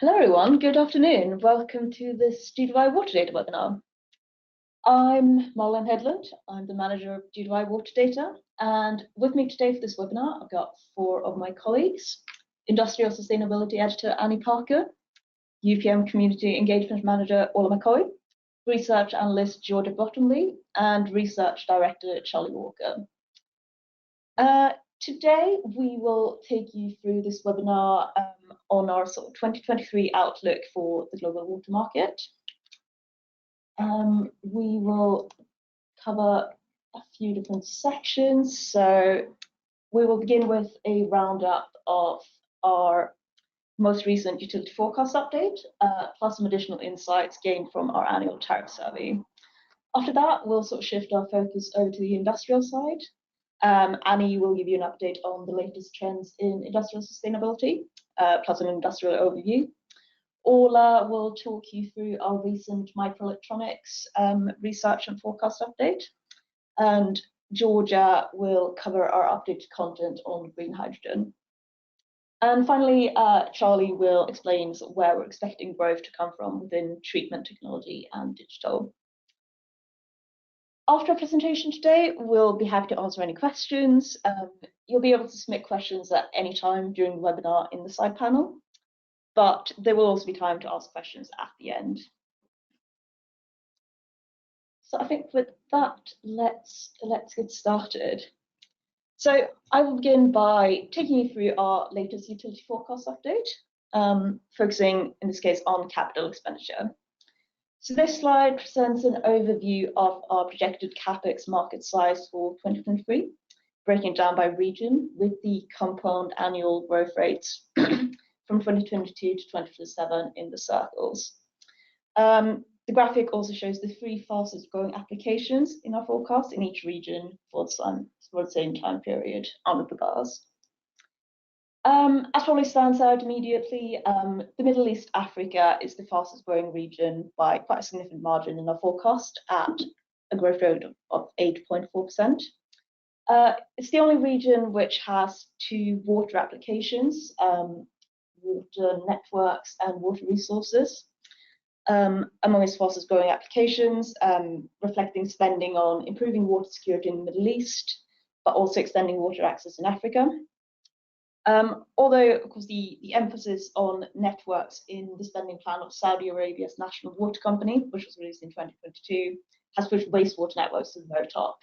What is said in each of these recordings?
Hello everyone, good afternoon. Welcome to this GWI WaterData webinar. I'm Malin Hedlund. I'm the manager of GWI WaterData, and with me today for this webinar, I've got four of my colleagues: Industrial Sustainability Editor Annie Parker, UPM Community Engagement Manager Orla McCoy, Research Analyst Georgia Bottomley, and Research Director Charlie Walker. Today, we will take you through this webinar on our sort of 2023 outlook for the global water market. We will cover a few different sections. So we will begin with a roundup of our most recent utility forecast update, plus some additional insights gained from our annual tariff survey. After that, we'll sort of shift our focus over to the industrial side. Annie will give you an update on the latest trends in industrial sustainability, plus an industrial overview. Orla will talk you through our recent microelectronics research and forecast update. And Georgia will cover our updated content on green hydrogen. And finally, Charlie will explain where we're expecting growth to come from within treatment technology and digital. After our presentation today, we'll be happy to answer any questions. You'll be able to submit questions at any time during the webinar in the side panel, but there will also be time to ask questions at the end. So I think with that, let's get started. So I will begin by taking you through our latest utility forecast update, focusing in this case on capital expenditure. So this slide presents an overview of our projected CapEx market size for 2023, breaking it down by region with the compound annual growth rates from 2022 to 2027 in the circles. The graphic also shows the three fastest growing applications in our forecast in each region for the same time period under the bars. As probably stands out immediately, the Middle East Africa is the fastest growing region by quite a significant margin in our forecast at a growth rate of 8.4%. It's the only region which has two water applications, water networks and water resources, among its fastest growing applications, reflecting spending on improving water security in the Middle East, but also extending water access in Africa. Although, of course, the emphasis on networks in the spending plan of Saudi Arabia's National Water Company, which was released in 2022, has pushed wastewater networks to the very top,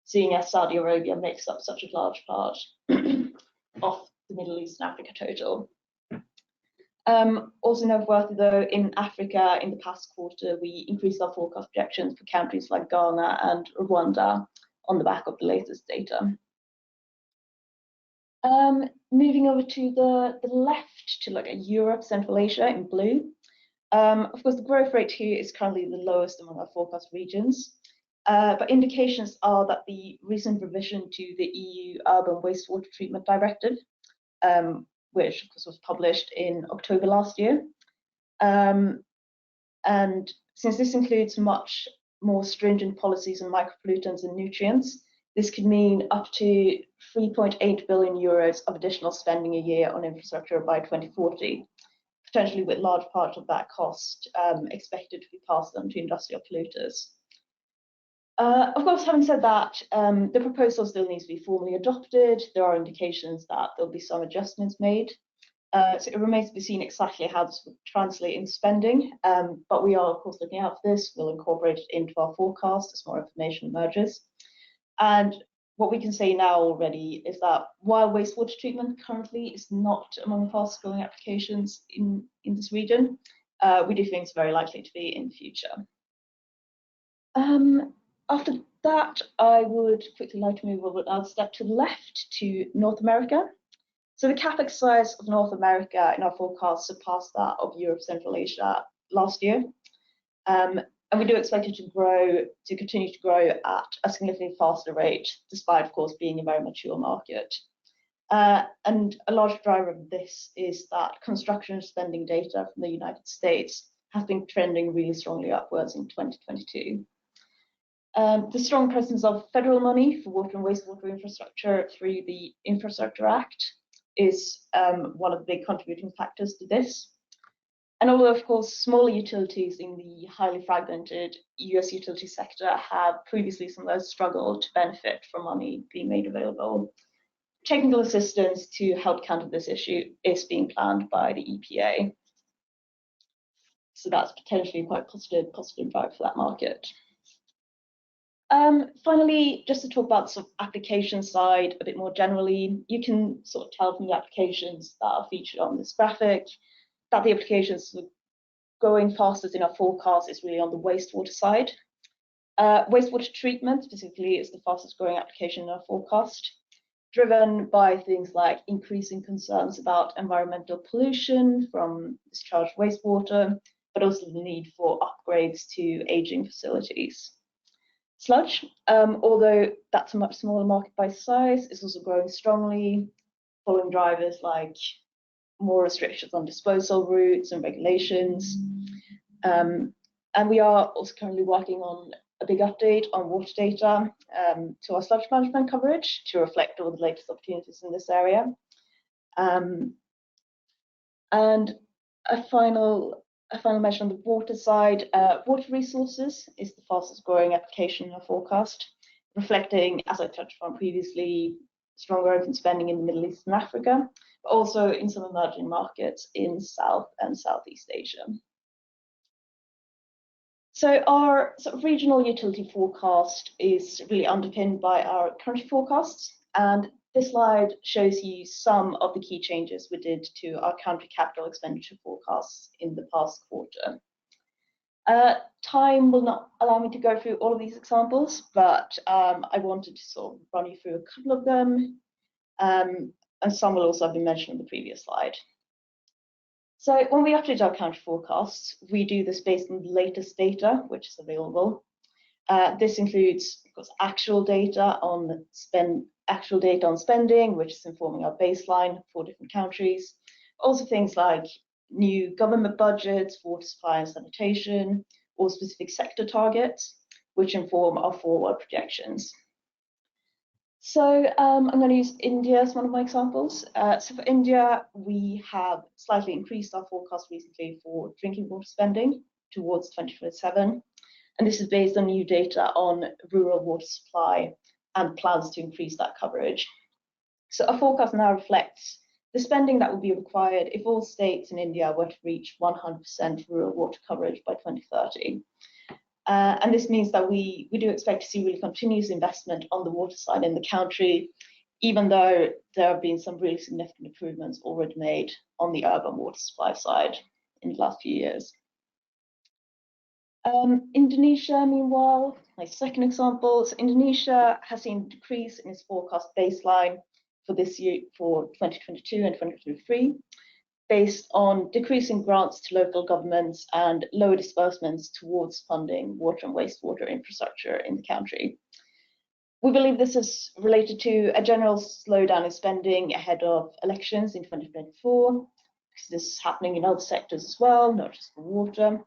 seeing as Saudi Arabia makes up such a large part of the Middle East and Africa total. Also noteworthy, though, in Africa, in the past quarter, we increased our forecast projections for countries like Ghana and Rwanda on the back of the latest data. Moving over to the left to look at Europe, Central Asia in blue. Of course, the growth rate here is currently the lowest among our forecast regions, but indications are that the recent revision to the EU Urban Wastewater Treatment Directive, which of course was published in October last year, and since this includes much more stringent policies on micropollutants and nutrients, this could mean up to 3.8 billion euros of additional spending a year on infrastructure by 2040, potentially with large part of that cost expected to be passed on to industrial polluters. Of course, having said that, the proposal still needs to be formally adopted. There are indications that there'll be some adjustments made. So it remains to be seen exactly how this will translate into spending, but we are, of course, looking out for this. We'll incorporate it into our forecast as more information emerges. And what we can say now already is that while wastewater treatment currently is not among the fastest growing applications in this region, we do think it's very likely to be in the future. After that, I would quickly like to move over a step to the left to North America. So the CapEx size of North America in our forecast surpassed that of Europe, Central Asia last year. And we do expect it to continue to grow at a significantly faster rate, despite, of course, being a very mature market. And a large driver of this is that construction spending data from the United States has been trending really strongly upwards in 2022. The strong presence of federal money for water and wastewater infrastructure through the Infrastructure Act is one of the big contributing factors to this. And although, of course, smaller utilities in the highly fragmented US utility sector have previously sometimes struggled to benefit from money being made available, technical assistance to help counter this issue is being planned by the EPA. So that's potentially quite positive vibe for that market. Finally, just to talk about the sort of application side a bit more generally, you can sort of tell from the applications that are featured on this graphic that the applications going fastest in our forecast is really on the wastewater side. Wastewater treatment specifically is the fastest growing application in our forecast, driven by things like increasing concerns about environmental pollution from discharged wastewater, but also the need for upgrades to aging facilities. Sludge, although that's a much smaller market by size, is also growing strongly, following drivers like more restrictions on disposal routes and regulations. And we are also currently working on a big update on WaterData to our sludge management coverage to reflect all the latest opportunities in this area. And a final mention on the water side, water resources is the fastest growing application in our forecast, reflecting, as I touched on previously, strong growth in spending in the Middle East and Africa, but also in some emerging markets in South and Southeast Asia. So our sort of regional utility forecast is really underpinned by our country forecasts, and this slide shows you some of the key changes we did to our country capital expenditure forecasts in the past quarter. Time will not allow me to go through all of these examples, but I wanted to sort of run you through a couple of them, and some will also have been mentioned on the previous slide. So when we update our country forecasts, we do this based on the latest data which is available. This includes, of course, actual data on spending, which is informing our baseline for different countries. Also things like new government budgets, water supply and sanitation, or specific sector targets, which inform our forward projections. So I'm going to use India as one of my examples. So for India, we have slightly increased our forecast recently for drinking water spending towards 2027. And this is based on new data on rural water supply and plans to increase that coverage. So our forecast now reflects the spending that would be required if all states in India were to reach 100% rural water coverage by 2030. And this means that we do expect to see really continuous investment on the water side in the country, even though there have been some really significant improvements already made on the urban water supply side in the last few years. Indonesia, meanwhile, my second example. So Indonesia has seen a decrease in its forecast baseline for this year, for 2022 and 2023, based on decreasing grants to local governments and lower disbursements towards funding water and wastewater infrastructure in the country. We believe this is related to a general slowdown in spending ahead of elections in 2024, because this is happening in other sectors as well, not just for water.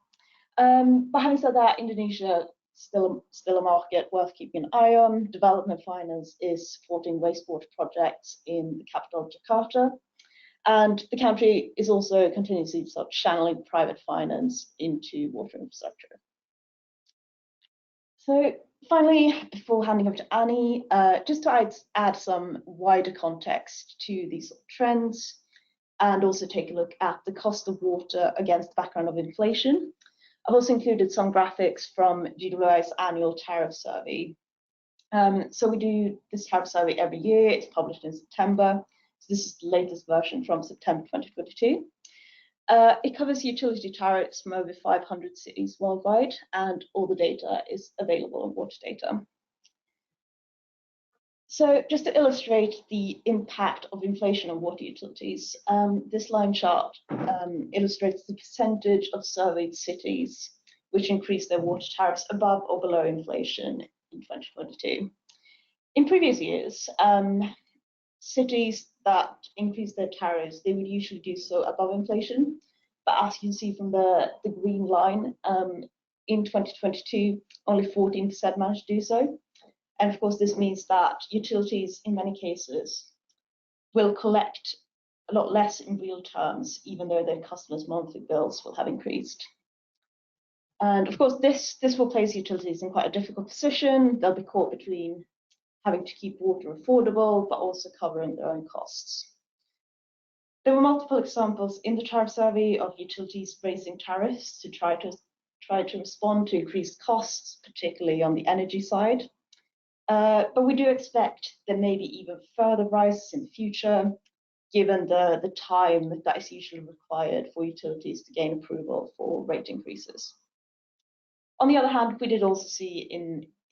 But having said that, Indonesia is still a market worth keeping an eye on. Development finance is supporting wastewater projects in the capital, Jakarta. And the country is also continuously sort of channeling private finance into water infrastructure. So finally, before handing over to Annie, just to add some wider context to these sort of trends, and also take a look at the cost of water against the background of inflation. I've also included some graphics from GWI's annual tariff survey. So we do this tariff survey every year. It's published in September. So this is the latest version from September 2022. It covers utility tariffs from over 500 cities worldwide, and all the data is available on WaterData. So just to illustrate the impact of inflation on water utilities, this line chart illustrates the percentage of surveyed cities which increased their water tariffs above or below inflation in 2022. In previous years, cities that increased their tariffs, they would usually do so above inflation. But as you can see from the green line, in 2022, only 14% managed to do so. And of course, this means that utilities, in many cases, will collect a lot less in real terms, even though their customers' monthly bills will have increased. And of course, this will place utilities in quite a difficult position. They'll be caught between having to keep water affordable, but also covering their own costs. There were multiple examples in the tariff survey of utilities raising tariffs to try to respond to increased costs, particularly on the energy side. But we do expect there may be even further rises in the future, given the time that is usually required for utilities to gain approval for rate increases. On the other hand, we did also see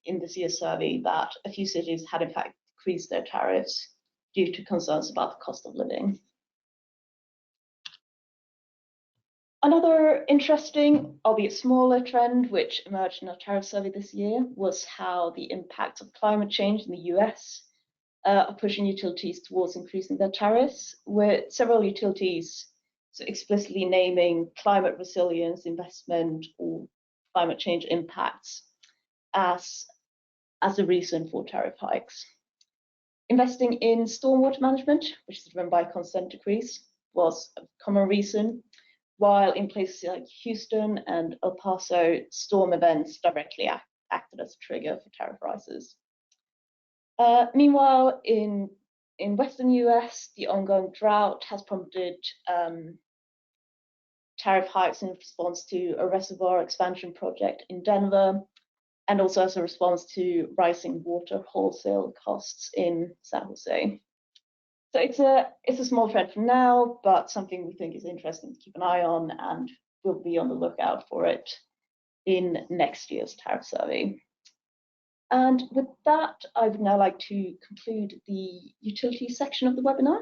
in this year's survey that a few cities had in fact decreased their tariffs due to concerns about the cost of living. Another interesting, albeit smaller trend, which emerged in our tariff survey this year was how the impacts of climate change in the US are pushing utilities towards increasing their tariffs, with several utilities so explicitly naming climate resilience investment or climate change impacts as a reason for tariff hikes. Investing in stormwater management, which is run by consent decrees, was a common reason, while in places like Houston and El Paso, storm events directly acted as a trigger for tariff rises. Meanwhile, in Western US, the ongoing drought has prompted tariff hikes in response to a reservoir expansion project in Denver, and also as a response to rising water wholesale costs in San Jose. So it's a small trend for now, but something we think is interesting to keep an eye on, and we'll be on the lookout for it in next year's tariff survey. And with that, I would now like to conclude the utility section of the webinar,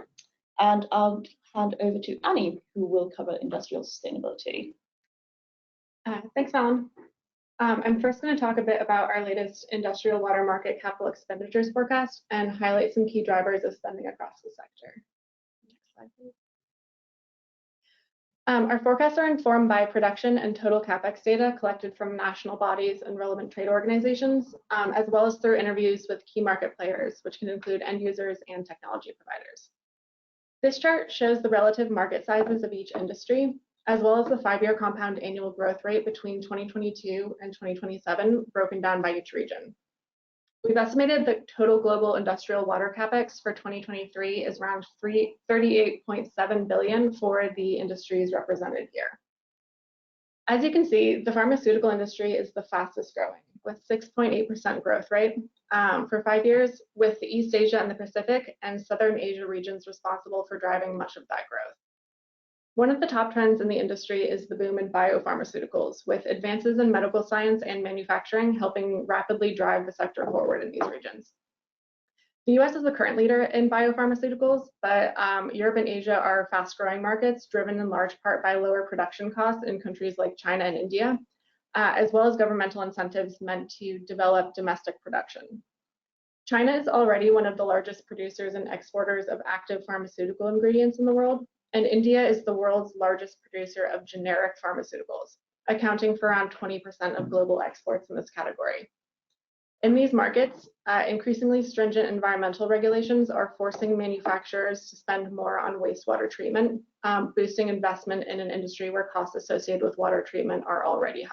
and I'll hand over to Annie, who will cover industrial sustainability. Thanks, Malin. I'm first going to talk a bit about our latest industrial water market capital expenditures forecast and highlight some key drivers of spending across the sector. Next slide, please. Our forecasts are informed by production and total capex data collected from national bodies and relevant trade organizations, as well as through interviews with key market players, which can include end users and technology providers. This chart shows the relative market sizes of each industry, as well as the 5-year compound annual growth rate between 2022 and 2027, broken down by each region. We've estimated the total global industrial water capex for 2023 is around $38.7 billion for the industries represented here. As you can see, the pharmaceutical industry is the fastest growing, with 6.8% growth rate for 5 years, with the East Asia and the Pacific and Southern Asia regions responsible for driving much of that growth. One of the top trends in the industry is the boom in biopharmaceuticals, with advances in medical science and manufacturing helping rapidly drive the sector forward in these regions. The US is the current leader in biopharmaceuticals, but Europe and Asia are fast-growing markets, driven in large part by lower production costs in countries like China and India, as well as governmental incentives meant to develop domestic production. China is already one of the largest producers and exporters of active pharmaceutical ingredients in the world, and India is the world's largest producer of generic pharmaceuticals, accounting for around 20% of global exports in this category. In these markets, increasingly stringent environmental regulations are forcing manufacturers to spend more on wastewater treatment, boosting investment in an industry where costs associated with water treatment are already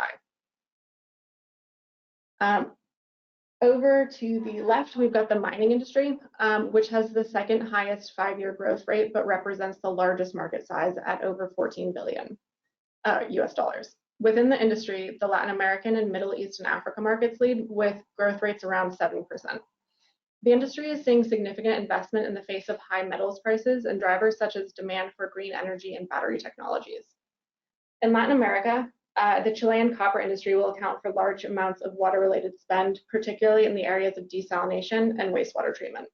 high. Over to the left, we've got the mining industry, which has the second highest 5-year growth rate, but represents the largest market size at over $14 billion US dollars. Within the industry, the Latin American and Middle East and Africa markets lead, with growth rates around 7%. The industry is seeing significant investment in the face of high metals prices and drivers such as demand for green energy and battery technologies. In Latin America, the Chilean copper industry will account for large amounts of water-related spend, particularly in the areas of desalination and wastewater treatment.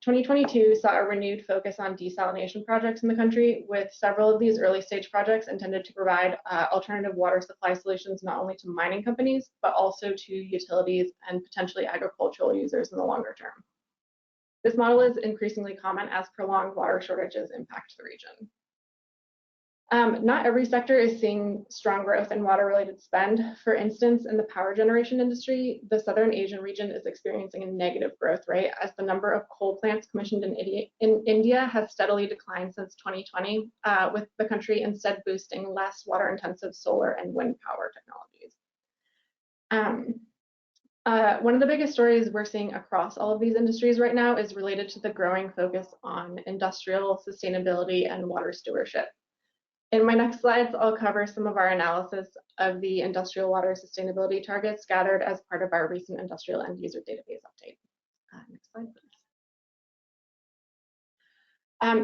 2022 saw a renewed focus on desalination projects in the country, with several of these early-stage projects intended to provide alternative water supply solutions not only to mining companies, but also to utilities and potentially agricultural users in the longer term. This model is increasingly common as prolonged water shortages impact the region. Not every sector is seeing strong growth in water-related spend. For instance, in the power generation industry, the Southern Asian region is experiencing a negative growth rate as the number of coal plants commissioned in India has steadily declined since 2020, with the country instead boosting less water-intensive solar and wind power technologies. One of the biggest stories we're seeing across all of these industries right now is related to the growing focus on industrial sustainability and water stewardship. In my next slides, I'll cover some of our analysis of the industrial water sustainability targets gathered as part of our recent industrial end user database update. Next slide, please.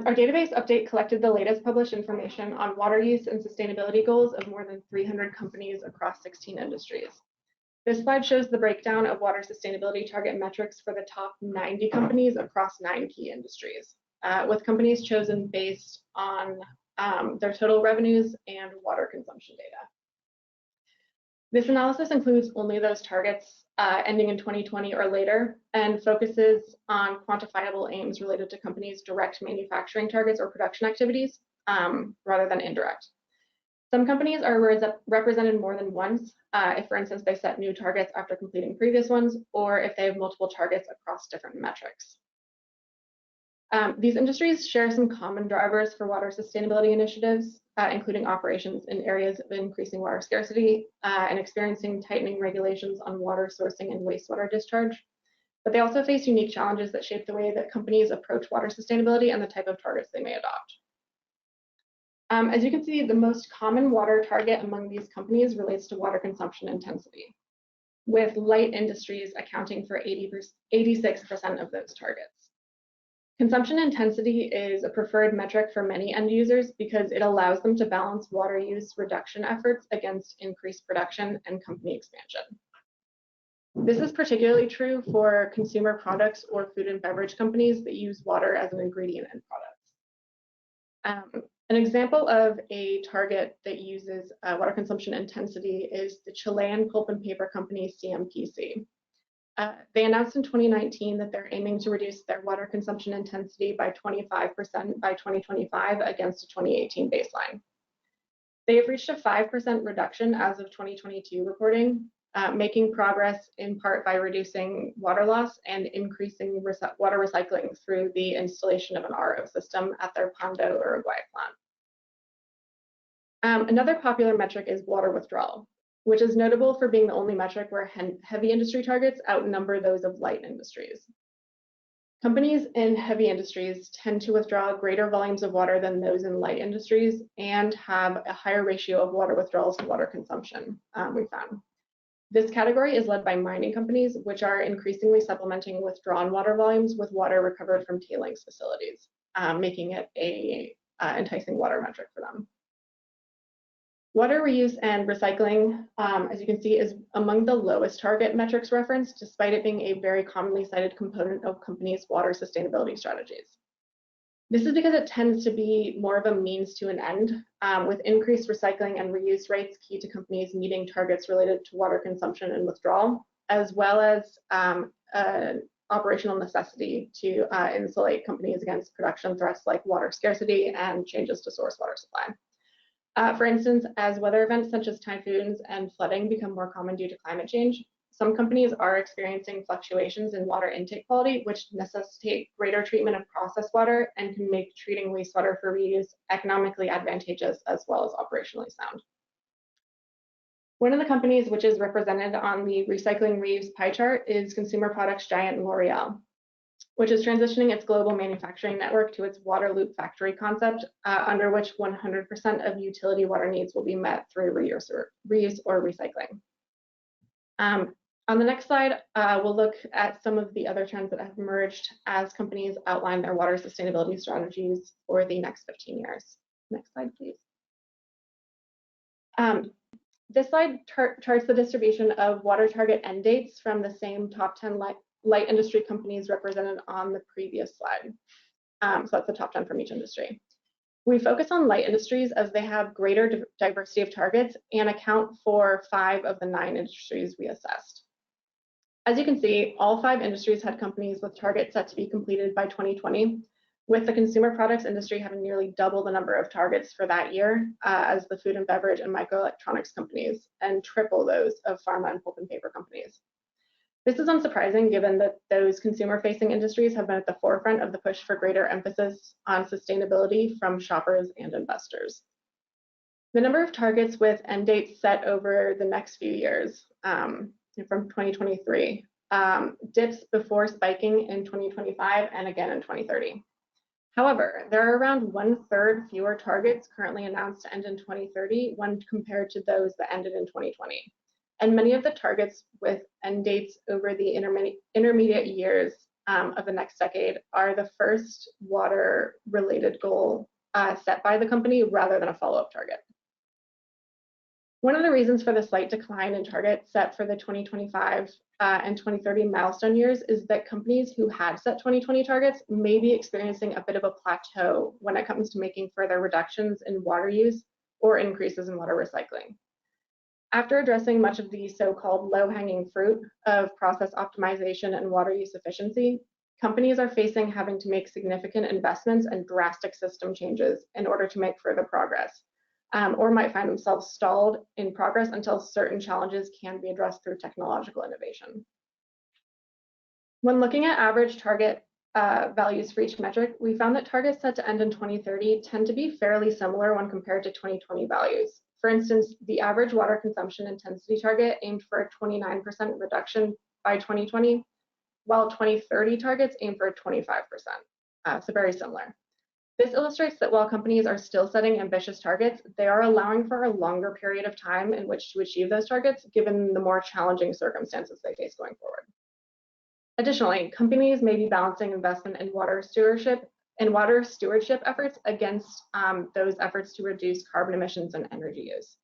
Our database update collected the latest published information on water use and sustainability goals of more than 300 companies across 16 industries. This slide shows the breakdown of water sustainability target metrics for the top 90 companies across 9 key industries, with companies chosen based on their total revenues and water consumption data. This analysis includes only those targets ending in 2020 or later and focuses on quantifiable aims related to companies' direct manufacturing targets or production activities rather than indirect. Some companies are represented more than once, if, for instance, they set new targets after completing previous ones, or if they have multiple targets across different metrics. These industries share some common drivers for water sustainability initiatives, including operations in areas of increasing water scarcity and experiencing tightening regulations on water sourcing and wastewater discharge. But they also face unique challenges that shape the way that companies approach water sustainability and the type of targets they may adopt. As you can see, the most common water target among these companies relates to water consumption intensity, with light industries accounting for 86% of those targets. Consumption intensity is a preferred metric for many end users because it allows them to balance water use reduction efforts against increased production and company expansion. This is particularly true for consumer products or food and beverage companies that use water as an ingredient in products. An example of a target that uses water consumption intensity is the Chilean pulp and paper company CMPC. They announced in 2019 that they're aiming to reduce their water consumption intensity by 25% by 2025 against a 2018 baseline. They have reached a 5% reduction as of 2022 reporting, making progress in part by reducing water loss and increasing water recycling through the installation of an RO system at their Pando, Uruguay plant. Another popular metric is water withdrawal, which is notable for being the only metric where heavy industry targets outnumber those of light industries. Companies in heavy industries tend to withdraw greater volumes of water than those in light industries and have a higher ratio of water withdrawals to water consumption, we found. This category is led by mining companies, which are increasingly supplementing withdrawn water volumes with water recovered from tailings facilities, making it a enticing water metric for them. Water reuse and recycling, as you can see, is among the lowest target metrics referenced, despite it being a very commonly cited component of companies' water sustainability strategies. This is because it tends to be more of a means to an end, with increased recycling and reuse rates key to companies meeting targets related to water consumption and withdrawal, as well as operational necessity to insulate companies against production threats like water scarcity and changes to source water supply. For instance, as weather events such as typhoons and flooding become more common due to climate change, some companies are experiencing fluctuations in water intake quality, which necessitate greater treatment of processed water and can make treating wastewater for reuse economically advantageous as well as operationally sound. One of the companies which is represented on the recycling reuse pie chart is consumer products giant L'Oreal, which is transitioning its global manufacturing network to its water loop factory concept, under which 100% of utility water needs will be met through reuse or recycling. On the next slide, we'll look at some of the other trends that have emerged as companies outline their water sustainability strategies for the next 15 years. Next slide, please. This slide charts the distribution of water target end dates from the same top 10 light industry companies represented on the previous slide. So that's the top 10 from each industry. We focus on light industries as they have greater diversity of targets and account for 5 of the 9 industries we assessed. As you can see, all 5 industries had companies with targets set to be completed by 2020, with the consumer products industry having nearly double the number of targets for that year as the food and beverage and microelectronics companies, and triple those of pharma and pulp and paper companies. This is unsurprising given that those consumer-facing industries have been at the forefront of the push for greater emphasis on sustainability from shoppers and investors. The number of targets with end dates set over the next few years from 2023 dips before spiking in 2025 and again in 2030. However, there are around 1/3 fewer targets currently announced to end in 2030 when compared to those that ended in 2020. And many of the targets with end dates over the intermediate years of the next decade are the first water-related goal set by the company rather than a follow-up target. One of the reasons for the slight decline in targets set for the 2025 and 2030 milestone years is that companies who had set 2020 targets may be experiencing a bit of a plateau when it comes to making further reductions in water use or increases in water recycling. After addressing much of the so-called low-hanging fruit of process optimization and water use efficiency, companies are facing having to make significant investments and drastic system changes in order to make further progress, or might find themselves stalled in progress until certain challenges can be addressed through technological innovation. When looking at average target values for each metric, we found that targets set to end in 2030 tend to be fairly similar when compared to 2020 values. For instance, the average water consumption intensity target aimed for a 29% reduction by 2020, while 2030 targets aim for a 25%, so very similar. This illustrates that while companies are still setting ambitious targets, they are allowing for a longer period of time in which to achieve those targets, given the more challenging circumstances they face going forward. Additionally, companies may be balancing investment in water stewardship efforts against those efforts to reduce carbon emissions and energy use.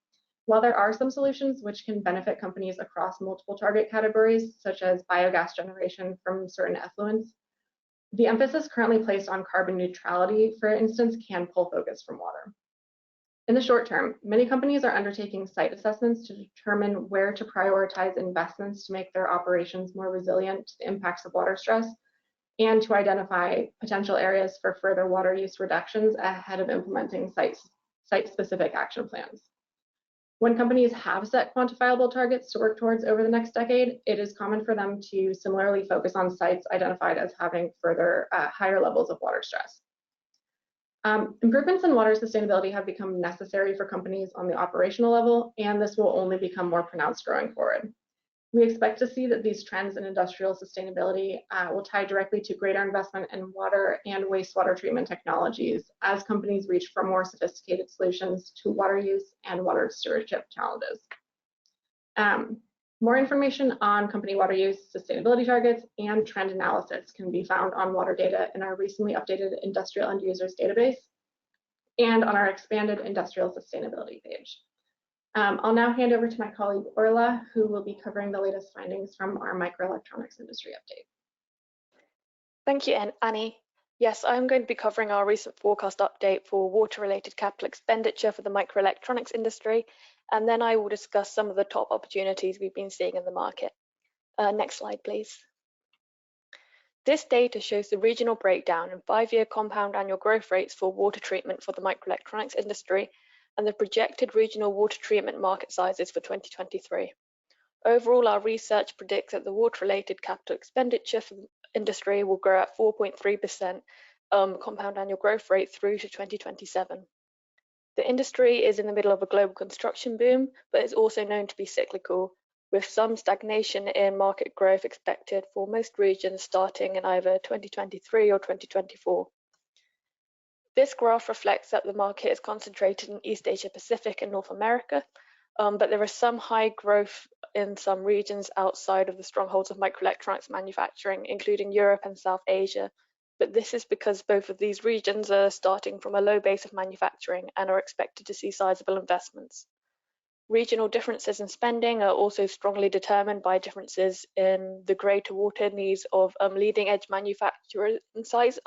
While there are some solutions which can benefit companies across multiple target categories, such as biogas generation from certain effluents, the emphasis currently placed on carbon neutrality, for instance, can pull focus from water. In the short term, many companies are undertaking site assessments to determine where to prioritize investments to make their operations more resilient to the impacts of water stress, and to identify potential areas for further water use reductions ahead of implementing site-specific action plans. When companies have set quantifiable targets to work towards over the next decade, it is common for them to similarly focus on sites identified as having further higher levels of water stress. Improvements in water sustainability have become necessary for companies on the operational level, and this will only become more pronounced going forward. We expect to see that these trends in industrial sustainability will tie directly to greater investment in water and wastewater treatment technologies as companies reach for more sophisticated solutions to water use and water stewardship challenges. More information on company water use sustainability targets and trend analysis can be found on WaterData in our recently updated industrial end users database and on our expanded industrial sustainability page. I'll now hand over to my colleague Orla, who will be covering the latest findings from our microelectronics industry update. Thank you, Annie. Yes, I'm going to be covering our recent forecast update for water-related capital expenditure for the microelectronics industry, and then I will discuss some of the top opportunities we've been seeing in the market. Next slide, please. This data shows the regional breakdown and 5-year compound annual growth rates for water treatment for the microelectronics industry and the projected regional water treatment market sizes for 2023. Overall, our research predicts that the water-related capital expenditure for the industry will grow at 4.3% compound annual growth rate through to 2027. The industry is in the middle of a global construction boom, but is also known to be cyclical, with some stagnation in market growth expected for most regions starting in either 2023 or 2024. This graph reflects that the market is concentrated in East Asia Pacific and North America, but there is some high growth in some regions outside of the strongholds of microelectronics manufacturing, including Europe and South Asia. But this is because both of these regions are starting from a low base of manufacturing and are expected to see sizable investments. Regional differences in spending are also strongly determined by differences in the greater water needs of leading edge manufacturers in size,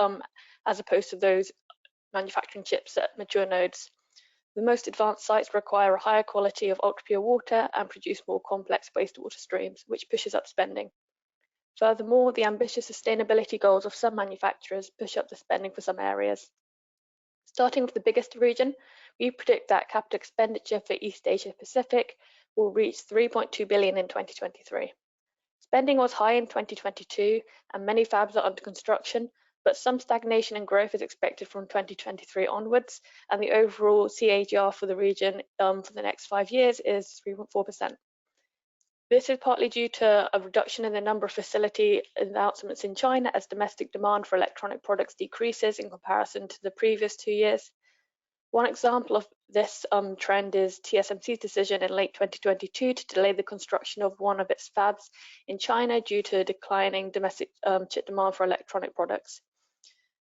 as opposed to those manufacturing chips at mature nodes. The most advanced sites require a higher quality of ultra-pure water and produce more complex wastewater streams, which pushes up spending. Furthermore, the ambitious sustainability goals of some manufacturers push up the spending for some areas. Starting with the biggest region, we predict that capital expenditure for East Asia Pacific will reach $3.2 billion in 2023. Spending was high in 2022, and many fabs are under construction, but some stagnation in growth is expected from 2023 onwards, and the overall CAGR for the region for the next 5 years is 3.4%. This is partly due to a reduction in the number of facility announcements in China as domestic demand for electronic products decreases in comparison to the previous 2 years. One example of this trend is TSMC's decision in late 2022 to delay the construction of one of its fabs in China due to declining domestic chip demand for electronic products.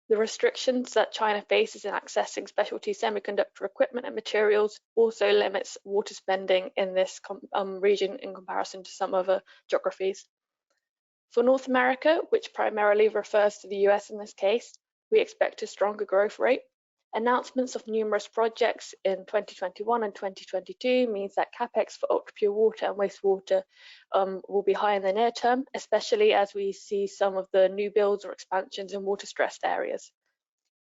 The restrictions that China faces in accessing specialty semiconductor equipment and materials also limits water spending in this region in comparison to some other geographies. For North America, which primarily refers to the US in this case, we expect a stronger growth rate. Announcements of numerous projects in 2021 and 2022 means that capex for ultra-pure water and wastewater will be high in the near term, especially as we see some of the new builds or expansions in water-stressed areas.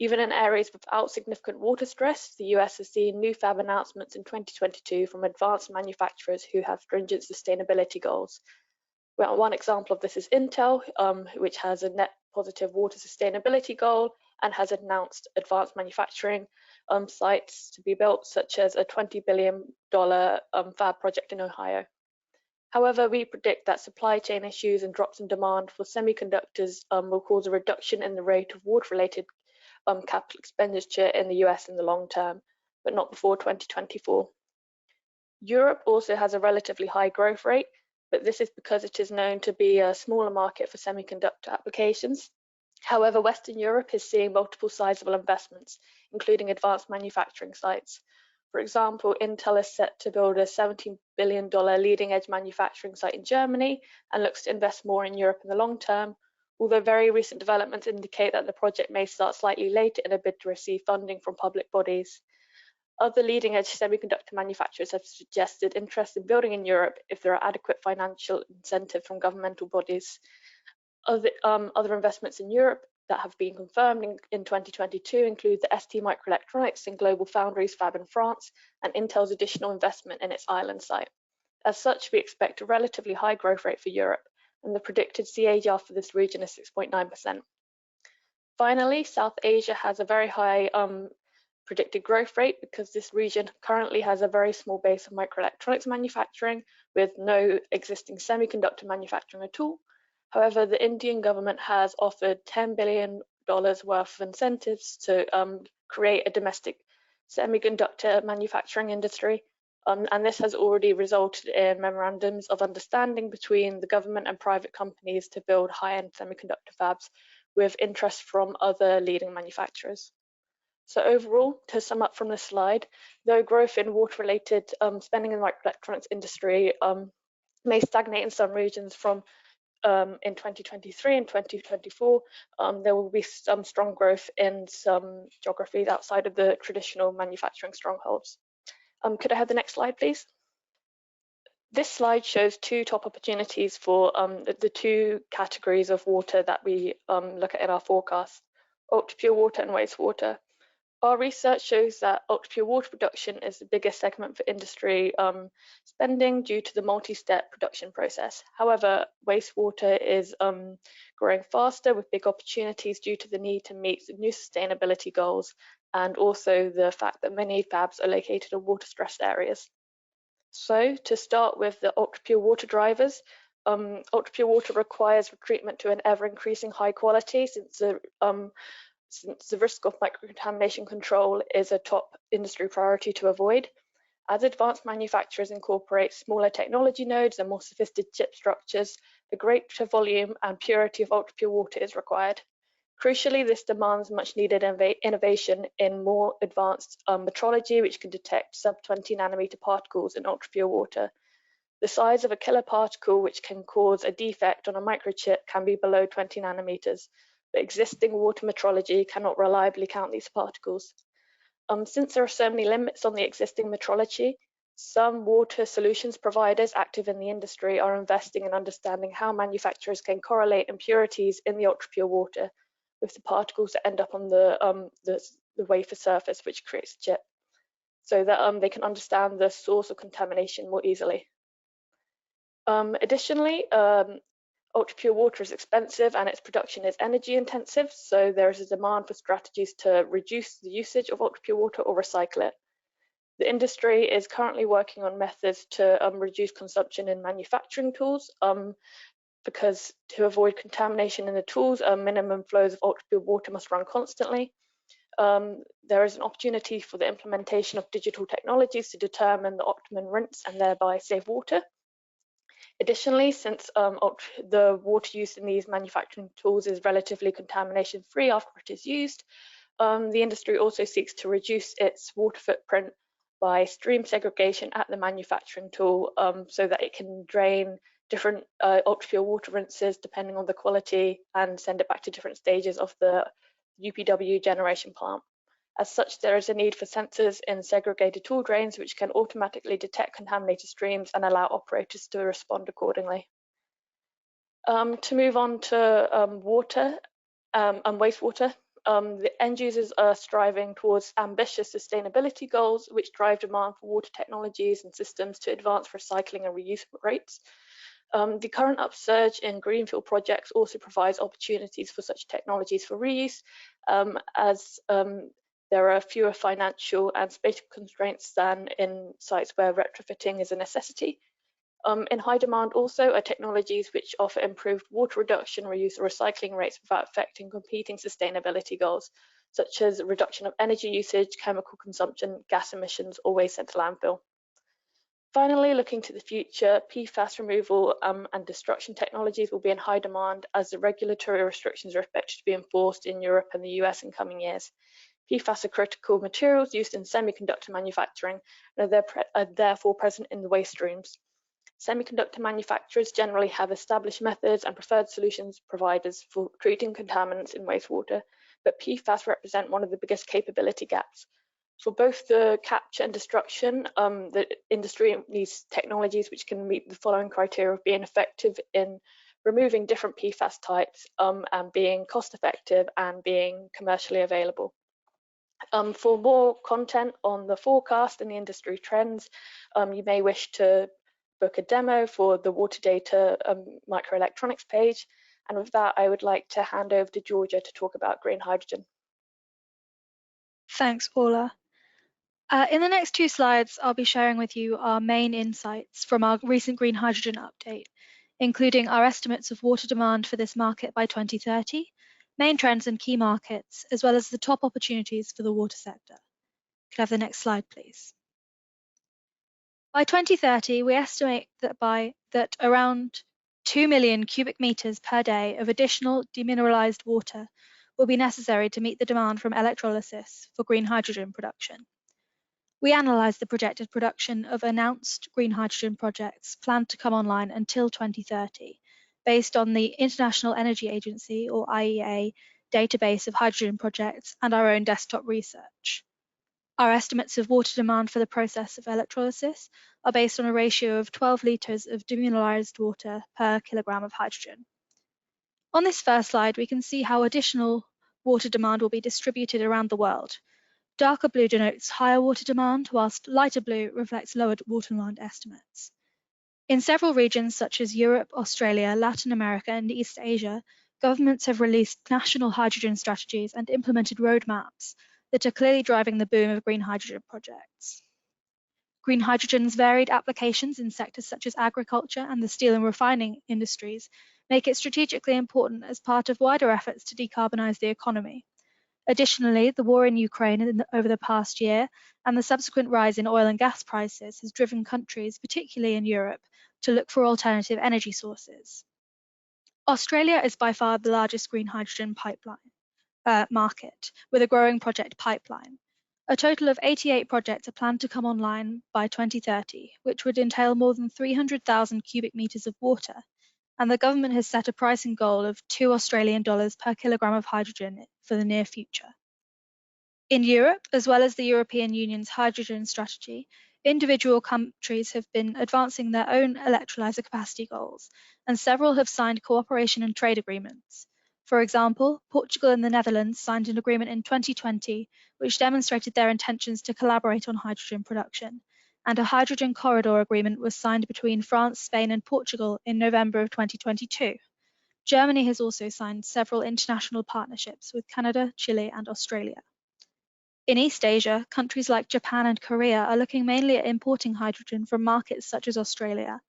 Even in areas without significant water stress, the US has seen new fab announcements in 2022 from advanced manufacturers who have stringent sustainability goals. Well, one example of this is Intel, which has a net positive water sustainability goal and has announced advanced manufacturing sites to be built, such as a $20 billion fab project in Ohio. However, we predict that supply chain issues and drops in demand for semiconductors will cause a reduction in the rate of water-related capital expenditure in the US in the long term, but not before 2024. Europe also has a relatively high growth rate, but this is because it is known to be a smaller market for semiconductor applications. However, Western Europe is seeing multiple sizable investments, including advanced manufacturing sites. For example, Intel is set to build a $17 billion leading-edge manufacturing site in Germany and looks to invest more in Europe in the long term, although very recent developments indicate that the project may start slightly later in a bid to receive funding from public bodies. Other leading-edge semiconductor manufacturers have suggested interest in building in Europe if there are adequate financial incentives from governmental bodies. Other investments in Europe that have been confirmed in 2022 include the ST Microelectronics and Global Foundries fab in France and Intel's additional investment in its Ireland site. As such, we expect a relatively high growth rate for Europe, and the predicted CAGR for this region is 6.9%. Finally, South Asia has a very high predicted growth rate because this region currently has a very small base of microelectronics manufacturing with no existing semiconductor manufacturing at all. However, the Indian government has offered $10 billion worth of incentives to create a domestic semiconductor manufacturing industry, and this has already resulted in memorandums of understanding between the government and private companies to build high-end semiconductor fabs with interest from other leading manufacturers. So overall, to sum up from this slide, though growth in water-related spending in the microelectronics industry may stagnate in some regions from in 2023 and 2024, there will be some strong growth in some geographies outside of the traditional manufacturing strongholds. Could I have the next slide, please? This slide shows two top opportunities for the two categories of water that we look at in our forecast, ultra-pure water and wastewater. Our research shows that ultra-pure water production is the biggest segment for industry spending due to the multi-step production process. However, wastewater is growing faster with big opportunities due to the need to meet the new sustainability goals and also the fact that many fabs are located in water-stressed areas. So to start with the ultra-pure water drivers, ultra-pure water requires treatment to an ever-increasing high quality since the risk of microcontamination control is a top industry priority to avoid. As advanced manufacturers incorporate smaller technology nodes and more sophisticated chip structures, a greater volume and purity of ultra-pure water is required. Crucially, this demands much needed innovation in more advanced metrology, which can detect sub-20 nanometer particles in ultra-pure water. The size of a killer particle which can cause a defect on a microchip can be below 20 nanometers. But existing water metrology cannot reliably count these particles. Since there are so many limits on the existing metrology, Some water solutions providers active in the industry are investing in understanding how manufacturers can correlate impurities in the ultra-pure water with the particles that end up on the wafer surface, which creates a chip, so that they can understand the source of contamination more easily. Additionally, ultra-pure water is expensive and its production is energy intensive, so there is a demand for strategies to reduce the usage of ultra-pure water or recycle it. The industry is currently working on methods to reduce consumption in manufacturing tools, because to avoid contamination in the tools, minimum flows of ultra-pure water must run constantly. There is an opportunity for the implementation of digital technologies to determine the optimum rinse and thereby save water. Additionally, since the water used in these manufacturing tools is relatively contamination-free after it is used, the industry also seeks to reduce its water footprint by stream segregation at the manufacturing tool, so that it can drain different ultra-pure water rinses depending on the quality and send it back to different stages of the UPW generation plant. As such, there is a need for sensors in segregated tool drains which can automatically detect contaminated streams and allow operators to respond accordingly. To move on to water and wastewater, the end users are striving towards ambitious sustainability goals which drive demand for water technologies and systems to advance recycling and reuse rates. The current upsurge in greenfield projects also provides opportunities for such technologies for reuse, as there are fewer financial and spatial constraints than in sites where retrofitting is a necessity. In high demand also are technologies which offer improved water reduction, reuse, or recycling rates without affecting competing sustainability goals, such as reduction of energy usage, chemical consumption, gas emissions, or waste sent to landfill. Finally, looking to the future, PFAS removal and destruction technologies will be in high demand as the regulatory restrictions are expected to be enforced in Europe and the US in coming years. PFAS are critical materials used in semiconductor manufacturing and are therefore present in the waste streams. Semiconductor manufacturers generally have established methods and preferred solutions providers for treating contaminants in wastewater, but PFAS represent one of the biggest capability gaps. For both the capture and destruction, the industry needs technologies which can meet the following criteria of being effective in removing different PFAS types, and being cost effective and being commercially available. For more content on the forecast and the industry trends, you may wish to book a demo for the WaterData Microelectronics page. And with that, I would like to hand over to Georgia to talk about green hydrogen. Thanks, Orla. In the next 2 slides, I'll be sharing with you our main insights from our recent green hydrogen update, including our estimates of water demand for this market by 2030, main trends and key markets, as well as the top opportunities for the water sector. Could I have the next slide, please? By 2030, we estimate that around 2 million cubic meters per day of additional demineralized water will be necessary to meet the demand from electrolysis for green hydrogen production. We analysed the projected production of announced green hydrogen projects planned to come online until 2030, based on the International Energy Agency, or IEA, database of hydrogen projects and our own desktop research. Our estimates of water demand for the process of electrolysis are based on a ratio of 12 litres of demineralized water per kilogram of hydrogen. On this first slide, we can see how additional water demand will be distributed around the world. Darker blue denotes higher water demand, whilst lighter blue reflects lower water demand estimates. In several regions such as Europe, Australia, Latin America, and East Asia, governments have released national hydrogen strategies and implemented roadmaps that are clearly driving the boom of green hydrogen projects. Green hydrogen's varied applications in sectors such as agriculture and the steel and refining industries make it strategically important as part of wider efforts to decarbonise the economy. Additionally, the war in Ukraine over the past year and the subsequent rise in oil and gas prices has driven countries, particularly in Europe, to look for alternative energy sources. Australia is by far the largest green hydrogen market, with a growing project pipeline. A total of 88 projects are planned to come online by 2030, which would entail more than 300,000 cubic metres of water, and the government has set a pricing goal of $2 Australian per kilogram of hydrogen for the near future. In Europe, as well as the European Union's hydrogen strategy, individual countries have been advancing their own electrolyser capacity goals, and several have signed cooperation and trade agreements. For example, Portugal and the Netherlands signed an agreement in 2020 which demonstrated their intentions to collaborate on hydrogen production, and a hydrogen corridor agreement was signed between France, Spain and Portugal in November of 2022. Germany has also signed several international partnerships with Canada, Chile and Australia. In East Asia, countries like Japan and Korea are looking mainly at importing hydrogen from markets such as Australia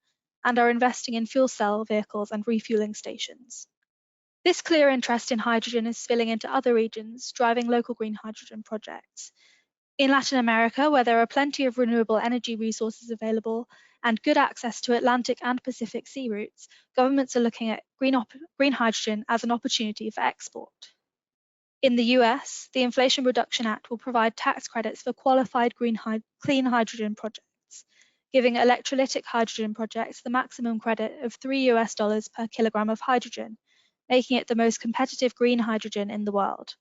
and are investing in fuel cell vehicles and refueling stations. This clear interest in hydrogen is spilling into other regions, driving local green hydrogen projects. In Latin America, where there are plenty of renewable energy resources available and good access to Atlantic and Pacific sea routes, governments are looking at green hydrogen as an opportunity for export. In the US, the Inflation Reduction Act will provide tax credits for qualified clean hydrogen projects, giving electrolytic hydrogen projects the maximum credit of $3 per kilogram of hydrogen, making it the most competitive green hydrogen in the world.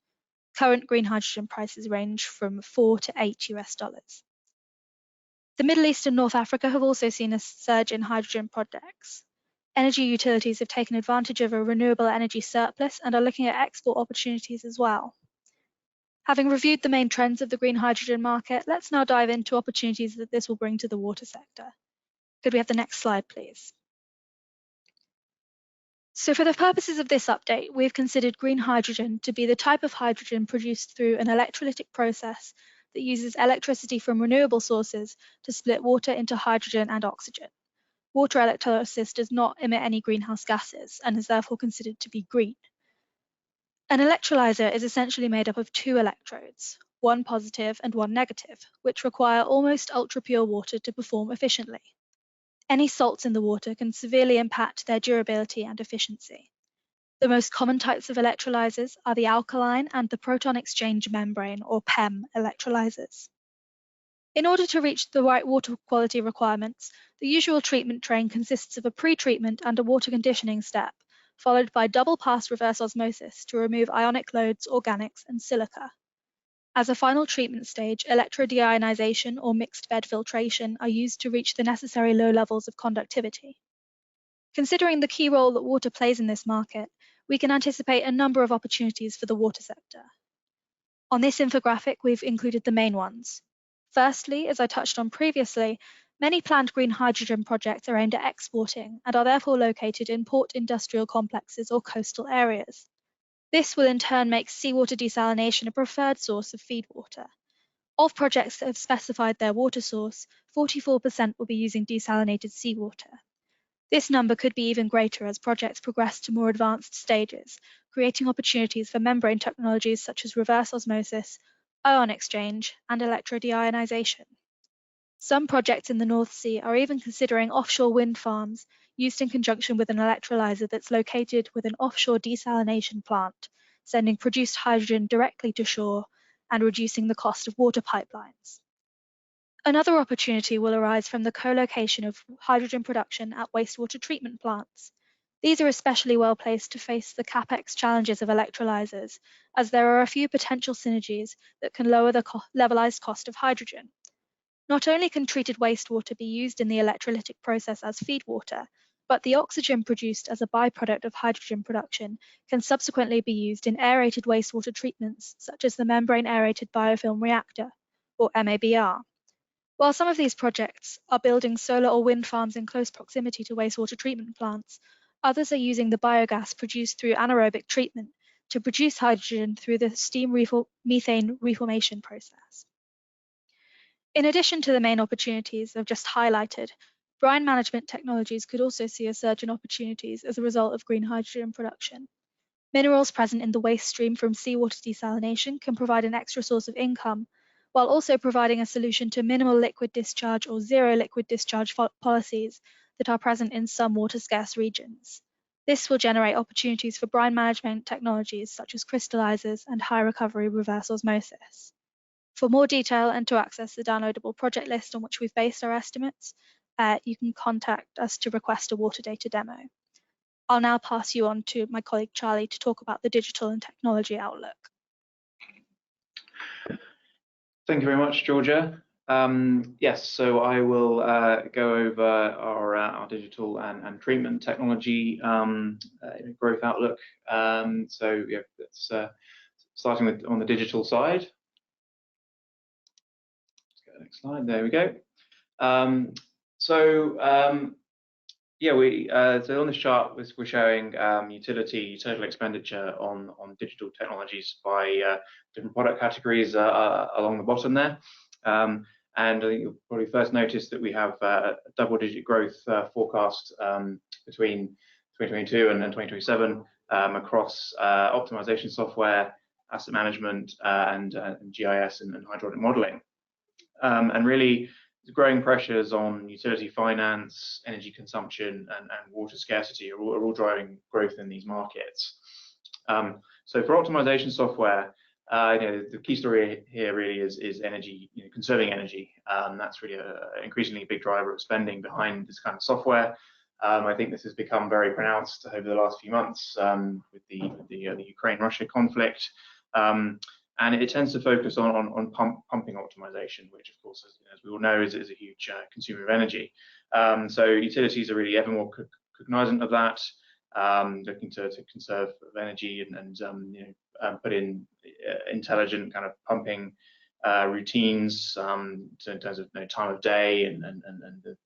Current green hydrogen prices range from $4 to $8. The Middle East and North Africa have also seen a surge in hydrogen projects. Energy utilities have taken advantage of a renewable energy surplus and are looking at export opportunities as well. Having reviewed the main trends of the green hydrogen market, let's now dive into opportunities that this will bring to the water sector. Could we have the next slide, please? So for the purposes of this update, we've considered green hydrogen to be the type of hydrogen produced through an electrolytic process that uses electricity from renewable sources to split water into hydrogen and oxygen. Water electrolysis does not emit any greenhouse gases and is therefore considered to be green. An electrolyser is essentially made up of two electrodes, one positive and one negative, which require almost ultra-pure water to perform efficiently. Any salts in the water can severely impact their durability and efficiency. The most common types of electrolysers are the alkaline and the proton exchange membrane or PEM electrolysers. In order to reach the right water quality requirements, the usual treatment train consists of a pre-treatment and a water conditioning step, followed by double-pass reverse osmosis to remove ionic loads, organics, and silica. As a final treatment stage, electrodeionization or mixed bed filtration are used to reach the necessary low levels of conductivity. Considering the key role that water plays in this market, we can anticipate a number of opportunities for the water sector. On this infographic, we've included the main ones. Firstly, as I touched on previously, many planned green hydrogen projects are aimed at exporting and are therefore located in port industrial complexes or coastal areas. This will in turn make seawater desalination a preferred source of feed water. Of projects that have specified their water source, 44% will be using desalinated seawater. This number could be even greater as projects progress to more advanced stages, creating opportunities for membrane technologies such as reverse osmosis, ion exchange, and electrodeionization. Some projects in the North Sea are even considering offshore wind farms used in conjunction with an electrolyser that's located with an offshore desalination plant, sending produced hydrogen directly to shore and reducing the cost of water pipelines. Another opportunity will arise from the co-location of hydrogen production at wastewater treatment plants. These are especially well placed to face the capex challenges of electrolysers, as there are a few potential synergies that can lower the levelized cost of hydrogen. Not only can treated wastewater be used in the electrolytic process as feed water, but the oxygen produced as a byproduct of hydrogen production can subsequently be used in aerated wastewater treatments, such as the membrane aerated biofilm reactor, or MABR. While some of these projects are building solar or wind farms in close proximity to wastewater treatment plants, others are using the biogas produced through anaerobic treatment to produce hydrogen through the steam methane reformation process. In addition to the main opportunities I've just highlighted, brine management technologies could also see a surge in opportunities as a result of green hydrogen production. Minerals present in the waste stream from seawater desalination can provide an extra source of income, while also providing a solution to minimal liquid discharge or zero liquid discharge policies that are present in some water-scarce regions. This will generate opportunities for brine management technologies such as crystallizers and high recovery reverse osmosis. For more detail and to access the downloadable project list on which we've based our estimates, you can contact us to request a WaterData demo. I'll now pass you on to my colleague Charlie to talk about the digital and technology outlook. Thank you very much, Georgia. Yes, so I will go over our digital and treatment technology growth outlook. So yeah, it's starting with on the digital side. Let's go to the next slide. There we go. Yeah, so on this chart we're showing utility total expenditure on digital technologies by different product categories along the bottom there. And I think you'll probably first notice that we have a double-digit growth forecast between 2022 and 2027 across optimization software, asset management, and GIS and hydraulic modeling. And really, the growing pressures on utility finance, energy consumption, and water scarcity are all driving growth in these markets. So for optimization software, the key story here really is energy, conserving energy. That's really an increasingly big driver of spending behind this kind of software. I think this has become very pronounced over the last few months with the Ukraine-Russia conflict. And it tends to focus on pumping optimization, which of course, as we all know, is a huge consumer of energy. So utilities are really ever more cognizant of that, looking to conserve energy and put in intelligent kind of pumping routines in terms of time of day and the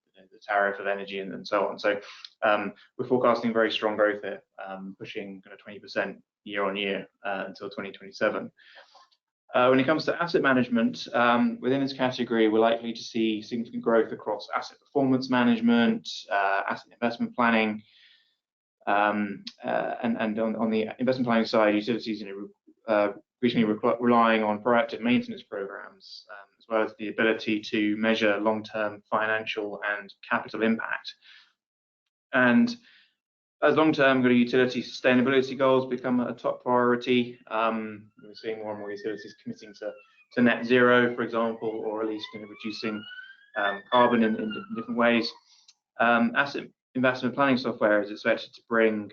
tariff of energy and so on. So we're forecasting very strong growth here, pushing kind of 20% year on year until 2027. When it comes to asset management, within this category, we're likely to see significant growth across asset performance management, asset investment planning, and on the investment planning side, utilities recently relying on proactive maintenance programs, as well as the ability to measure long-term financial and capital impact. And as long-term utility sustainability goals become a top priority, we're seeing more and more utilities committing to net zero, for example, or at least reducing carbon in different ways. Asset investment planning software is expected to bring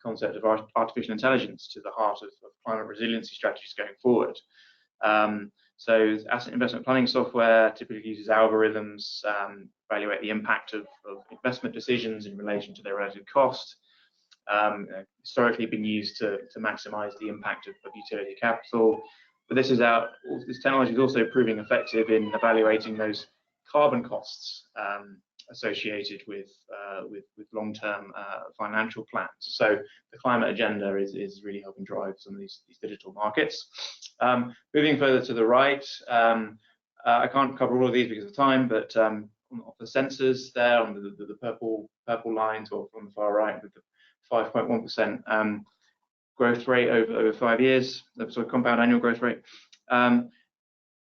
concept of artificial intelligence to the heart of climate resiliency strategies going forward. So asset investment planning software typically uses algorithms, evaluate the impact of investment decisions in relation to their relative cost. Historically been used to maximize the impact of utility capital, but this technology is also proving effective in evaluating those carbon costs associated with long-term financial plans. So the climate agenda is really helping drive some of these digital markets. Moving further to the right, I can't cover all of these because of time, but on the sensors there on the purple lines, or from the far right with the 5.1% growth rate over 5 years, the sort of compound annual growth rate.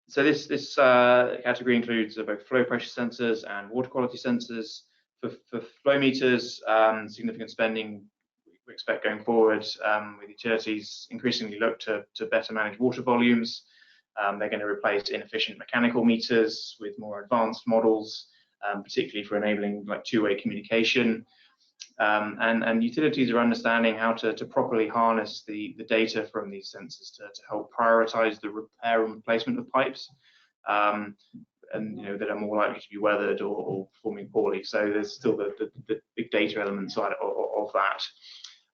So this category includes both flow pressure sensors and water quality sensors. For flow meters, significant spending we expect going forward, with utilities increasingly look to better manage water volumes. They're going to replace inefficient mechanical meters with more advanced models, particularly for enabling two-way communication. And utilities are understanding how to properly harness the data from these sensors to help prioritize the repair and replacement of pipes, and that are more likely to be weathered or performing poorly. So there's still the big data element side of that.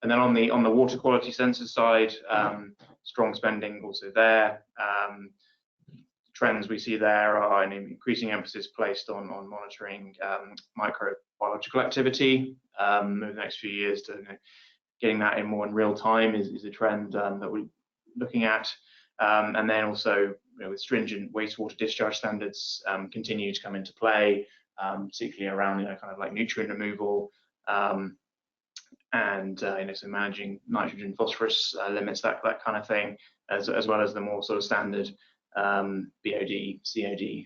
And then on the water quality sensor side, strong spending also there. Trends we see there are an increasing emphasis placed on monitoring microbiological activity. Over the next few years, to getting that in more in real time is a trend that we're looking at. And then also, with stringent wastewater discharge standards continue to come into play, particularly around kind of like nutrient removal, and so managing nitrogen, phosphorus limits, that kind of thing, as well as the more sort of standard BOD, COD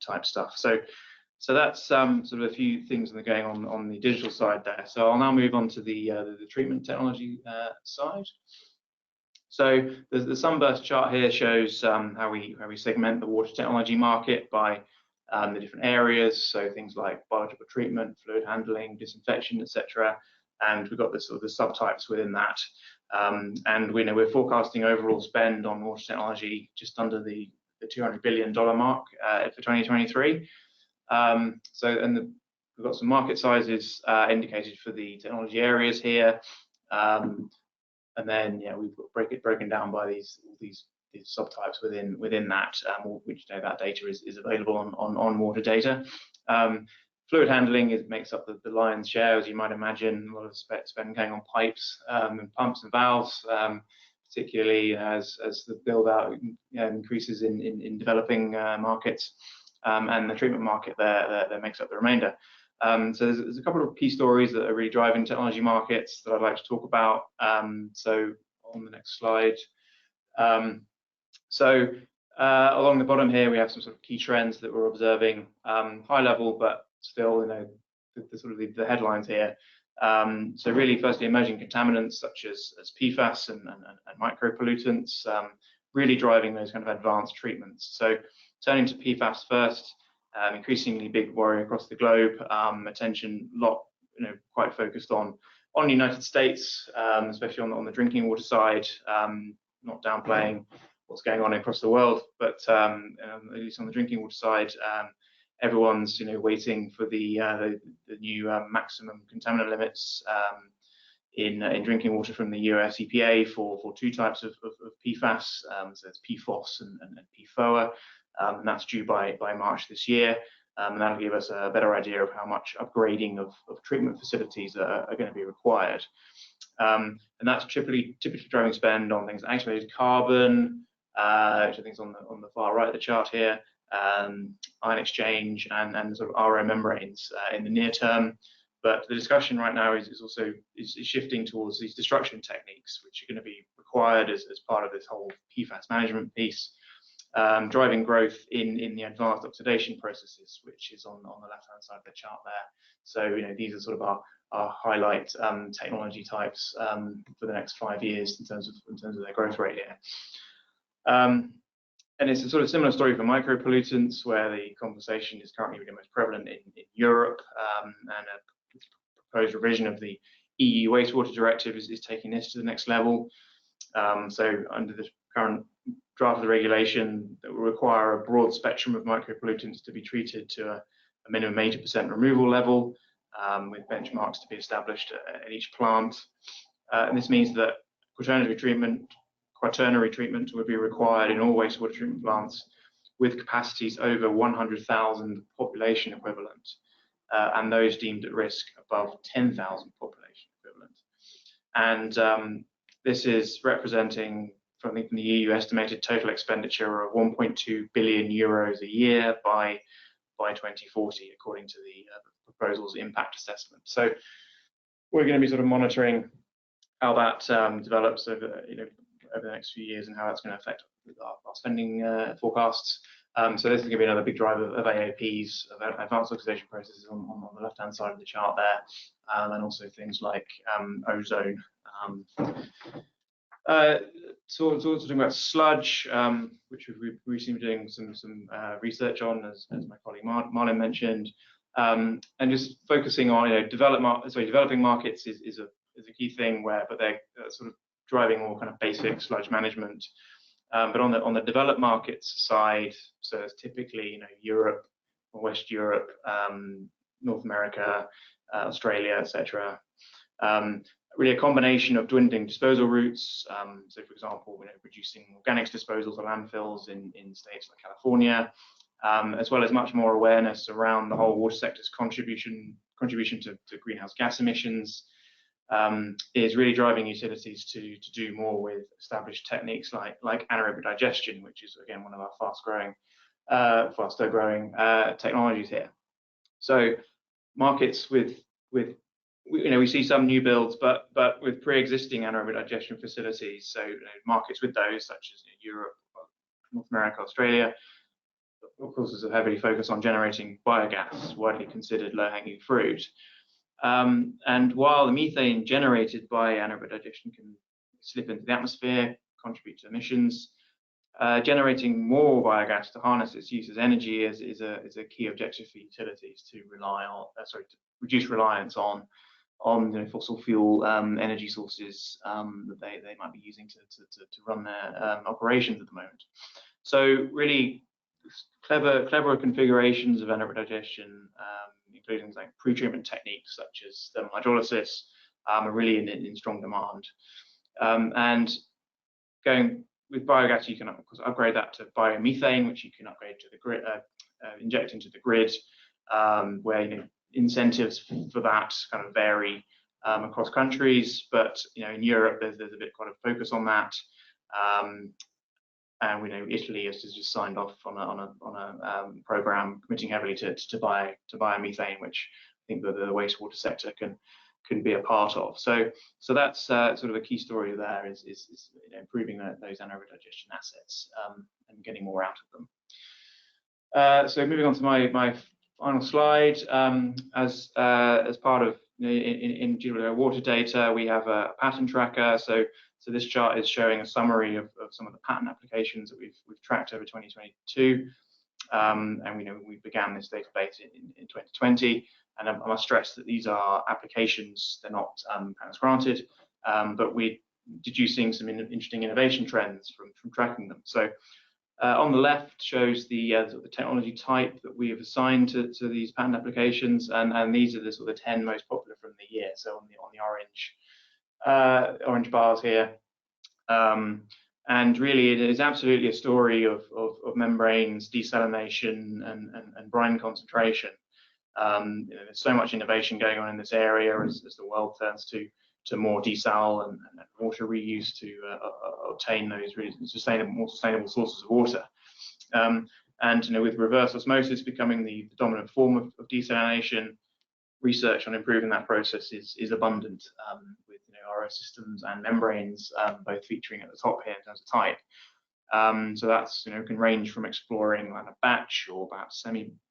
type stuff. So that's sort of a few things that are going on the digital side there. So I'll now move on to the treatment technology side. So the sunburst chart here shows how we segment the water technology market by the different areas. So things like biological treatment, fluid handling, disinfection, etc. And we've got the sort of the subtypes within that. And we're forecasting overall spend on water technology just under the the $200 billion mark for 2023. We've got some market sizes indicated for the technology areas here, and then we've got broken down by these subtypes within that, which that data is available on WaterData. Fluid handling makes up the lion's share, as you might imagine. A lot of spend going on pipes and pumps and valves, particularly as the build out increases in developing markets, and the treatment market there makes up the remainder. So there's a couple of key stories that are really driving technology markets that I'd like to talk about. So on the next slide. Along the bottom here, we have some sort of key trends that we're observing, high level, but still, the headlines here. So really, firstly, emerging contaminants such as PFAS and micropollutants, really driving those kind of advanced treatments. So turning to PFAS first, increasingly big worry across the globe. Attention quite focused on the United States, especially on the drinking water side. Not downplaying what's going on across the world, but at least on the drinking water side, everyone's waiting for the new maximum contaminant limits in drinking water from the US EPA for two types of PFAS. So it's PFOS and PFOA, and that's due by March this year. And that'll give us a better idea of how much upgrading of treatment facilities are going to be required. And that's typically driving spend on things like activated carbon, which I think is on the far right of the chart here, ion exchange and sort of RO membranes in the near term. But the discussion right now is also shifting towards these destruction techniques, which are going to be required as part of this whole PFAS management piece, driving growth in the advanced oxidation processes, which is on the left-hand side of the chart there. So these are sort of our highlight technology types for the next 5 years in terms of their growth rate here. And it's a sort of similar story for micropollutants, where the conversation is currently really most prevalent in Europe, and a proposed revision of the EU wastewater directive is taking this to the next level. So under the current draft of the regulation, that will require a broad spectrum of micropollutants to be treated to a minimum 80% removal level, with benchmarks to be established at each plant. And this means that quaternary treatment would be required in all wastewater treatment plants with capacities over 100,000 population equivalent, and those deemed at risk above 10,000 population equivalent. And this is representing, from the EU, estimated total expenditure of 1.2 billion euros a year by 2040, according to the proposal's impact assessment. So we're going to be sort of monitoring how that develops over the next few years and how that's going to affect our spending forecasts. So this is going to be another big driver of AOPs, of advanced oxidation processes on the left-hand side of the chart there, and also things like ozone. So also talking about sludge, which we've recently been doing some research on, as my colleague Malin mentioned, and just focusing on developing markets is a key thing but they're sort of driving all kind of basic sludge management. But on the developed markets side, so it's typically Europe or West Europe, North America, Australia, etc. Really a combination of dwindling disposal routes. So for example, reducing organics disposals or landfills in states like California, as well as much more awareness around the whole water sector's contribution to greenhouse gas emissions. Is really driving utilities to do more with established techniques like anaerobic digestion, which is again one of our faster growing technologies here. So markets with we see some new builds, but with pre-existing anaerobic digestion facilities. So markets with those, such as Europe, North America, Australia, of course, is a heavily focus on generating biogas, widely considered low-hanging fruit. And while the methane generated by anaerobic digestion can slip into the atmosphere, contribute to emissions, generating more biogas to harness its use as energy is a key objective for utilities to reduce reliance on fossil fuel energy sources that they might be using to run their operations at the moment. So really clever configurations of anaerobic digestion, including things like pre-treatment techniques such as thermal hydrolysis, are really in strong demand. And going with biogas, you can of course upgrade that to biomethane, which you can upgrade to the grid, inject into the grid, where incentives for that kind of vary across countries. But in Europe, there's a bit quite a focus on that. And we know Italy has just signed off on a program committing heavily to biomethane, which I think the wastewater sector can be a part of. So that's sort of a key story there is improving those anaerobic digestion assets and getting more out of them. So moving on to my final slide, as part of in GWI WaterData, we have a pattern tracker. So this chart is showing a summary of some of the patent applications that we've tracked over 2022, and we began this database in 2020. And I must stress that these are applications; they're not patents granted, but we're deducing some interesting innovation trends from tracking them. So on the left shows the sort of technology type that we have assigned to these patent applications, and these are the sort of 10 most popular from the year. So on the orange bars here, and really it is absolutely a story of membranes, desalination, and brine concentration. There's so much innovation going on in this area as the world turns to more desal and water reuse to obtain those really more sustainable sources of water. And with reverse osmosis becoming the dominant form of desalination, research on improving that process is abundant, with RO systems and membranes both featuring at the top here in terms of type. So that's can range from exploring like a batch or perhaps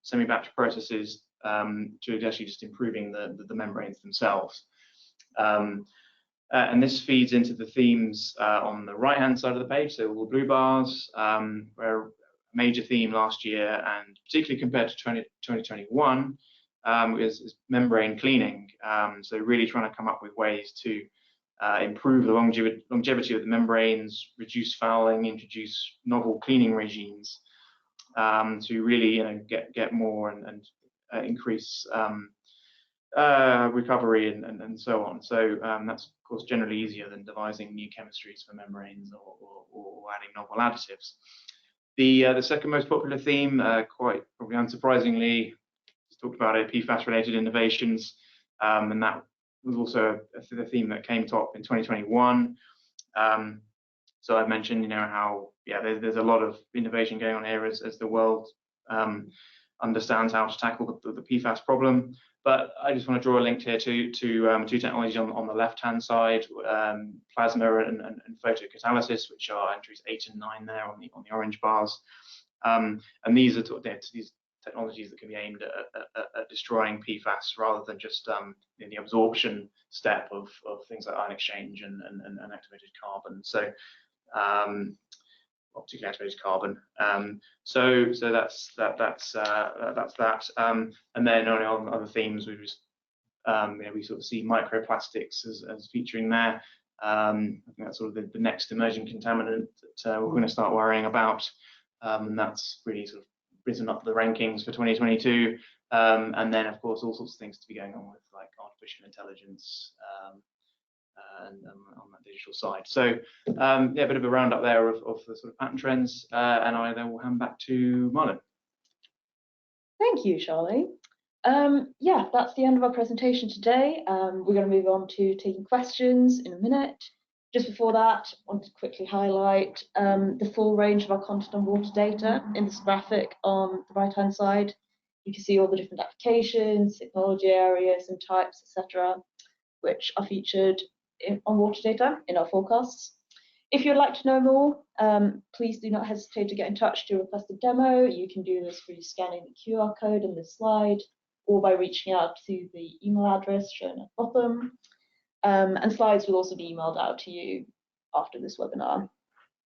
semi-batch processes to actually just improving the membranes themselves. And this feeds into the themes on the right-hand side of the page, so all the blue bars, where a major theme last year, and particularly compared to 2021, is membrane cleaning. So really trying to come up with ways to improve the longevity of the membranes, reduce fouling, introduce novel cleaning regimes to really get more and increase recovery and so on. So that's of course generally easier than devising new chemistries for membranes or adding novel additives. The second most popular theme, quite probably unsurprisingly, talked about it, PFAS-related innovations, and that was also a theme that came top in 2021. So I've mentioned, how there's a lot of innovation going on here as the world understands how to tackle the PFAS problem. But I just want to draw a link here to two technologies on the left-hand side, plasma and photocatalysis, which are entries 8 and 9 there on the orange bars. And these are these technologies that can be aimed at destroying PFAS rather than just in the absorption step of things like ion exchange and activated carbon. So particularly activated carbon. So that's that. And then on other themes, we just we sort of see microplastics as featuring there. I think that's sort of the next emerging contaminant that we're going to start worrying about, and that's really sort of risen up the rankings for 2022. And then of course all sorts of things to be going on with like artificial intelligence and on that digital side. So a bit of a roundup there of the sort of patent trends, and I then will hand back to Malin. Thank you, Charlie. That's the end of our presentation today. We're going to move on to taking questions in a minute. Just before that, I wanted to quickly highlight the full range of our content on WaterData in this graphic on the right-hand side. You can see all the different applications, technology areas and types, etc., which are featured on WaterData in our forecasts. If you'd like to know more, please do not hesitate to get in touch to request a demo. You can do this through scanning the QR code in this slide or by reaching out to the email address shown at the bottom. And slides will also be emailed out to you after this webinar.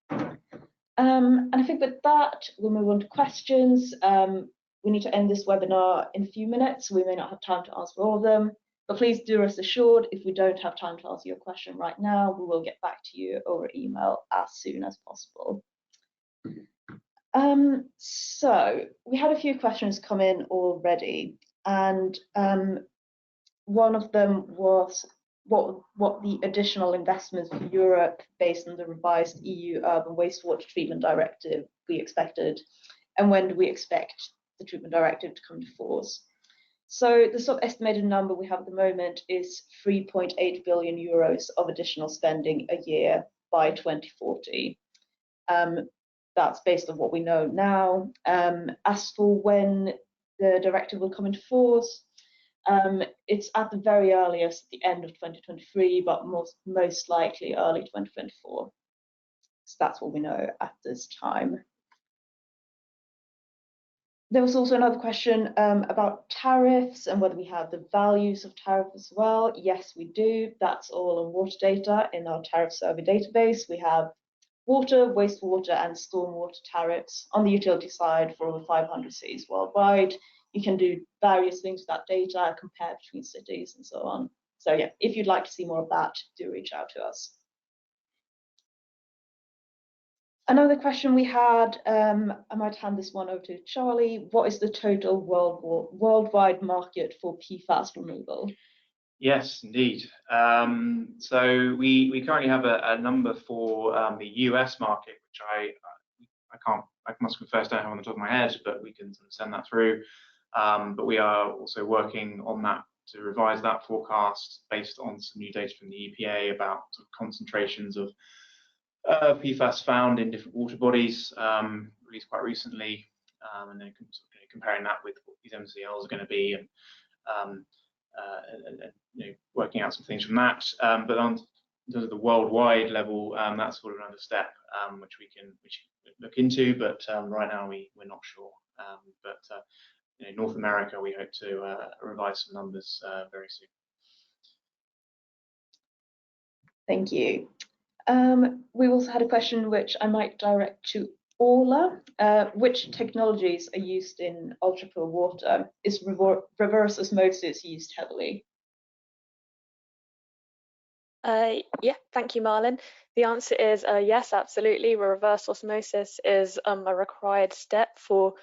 And I think with that, we'll move on to questions. We need to end this webinar in a few minutes. We may not have time to answer all of them, but please do rest assured, if we don't have time to answer your question right now, we will get back to you over email as soon as possible. So we had a few questions come in already, and one of them was what the additional investments for Europe based on the revised EU Urban Wastewater Treatment Directive we expected, and when do we expect the treatment directive to come to force. So the sort of estimated number we have at the moment is 3.8 billion euros of additional spending a year by 2040. That's based on what we know now. As for when the directive will come into force, it's at the very earliest the end of 2023, but most likely early 2024. So that's what we know at this time. There was also another question about tariffs and whether we have the values of tariffs as well. Yes, we do. That's all on WaterData in our tariff survey database. We have water, wastewater, and stormwater tariffs on the utility side for all the 500 cities worldwide. You can do various things with that data, compare between cities and so on. So yeah, if you'd like to see more of that, do reach out to us. Another question we had, I might hand this one over to Charlie. What is the total worldwide market for PFAS removal? Yes, indeed. So we currently have a number for the US market, which I must confess don't have on the top of my head, but we can sort of send that through. But we are also working on that to revise that forecast based on some new data from the EPA about sort of concentrations of PFAS found in different water bodies, released quite recently, and then comparing that with what these MCLs are going to be, and working out some things from that. But in terms of the worldwide level, that's sort of another step which we can look into, but right now we're not sure. But North America, we hope to revise some numbers very soon. Thank you. We also had a question which I might direct to Orla. Which technologies are used in ultrapure water? Is reverse osmosis used heavily? Yeah, thank you, Malin. The answer is yes, absolutely. Reverse osmosis is a required step for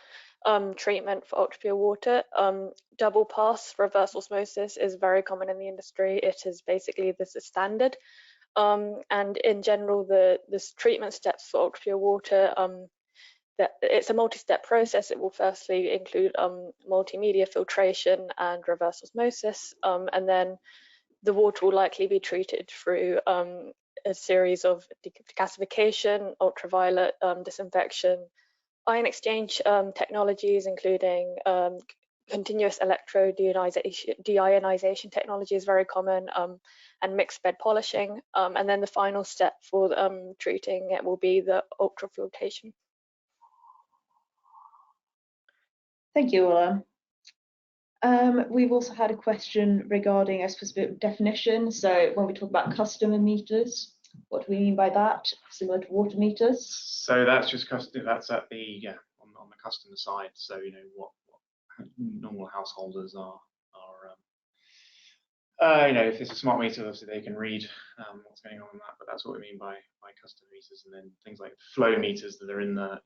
treatment for ultrapure water. Double pass reverse osmosis is very common in the industry. It is basically this is standard. And in general, the treatment steps for ultrapure water, it's a multi-step process. It will firstly include multimedia filtration and reverse osmosis, and then the water will likely be treated through a series of decasification, ultraviolet disinfection, ion exchange technologies, including continuous electrode deionization technology is very common, and mixed bed polishing. And then the final step for treating it will be the ultrafiltration. Thank you, Orla. We've also had a question regarding a specific definition. So when we talk about customer meters, what do we mean by that? Similar to water meters? So that's just custom. That's at the on the customer side. So what normal householders are if it's a smart meter, obviously they can read what's going on that. But that's what we mean by custom meters, and then things like flow meters that are in the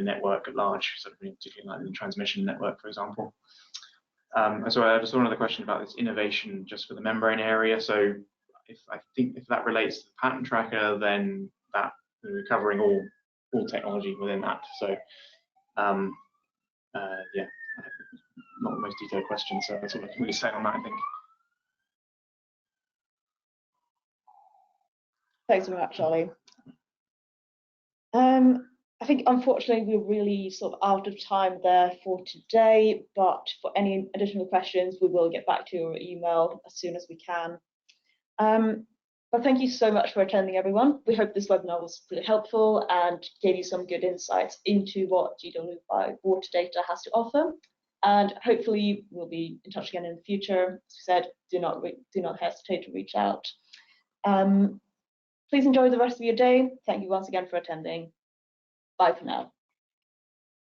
network at large, sort of particularly like in the transmission network, for example. So I just saw another question about this innovation just for the membrane area. So I think if that relates to the patent tracker, then that we're covering all technology within that. So yeah, not the most detailed question, so that's all I can really say on that, I think. Thanks very much, Charlie. I think unfortunately we're really sort of out of time there for today, but for any additional questions, we will get back to your email as soon as we can. But thank you so much for attending, everyone. We hope this webinar was really helpful and gave you some good insights into what GWI WaterData has to offer. And hopefully we'll be in touch again in the future. As we said, do not hesitate to reach out. Please enjoy the rest of your day. Thank you once again for attending. Bye for now.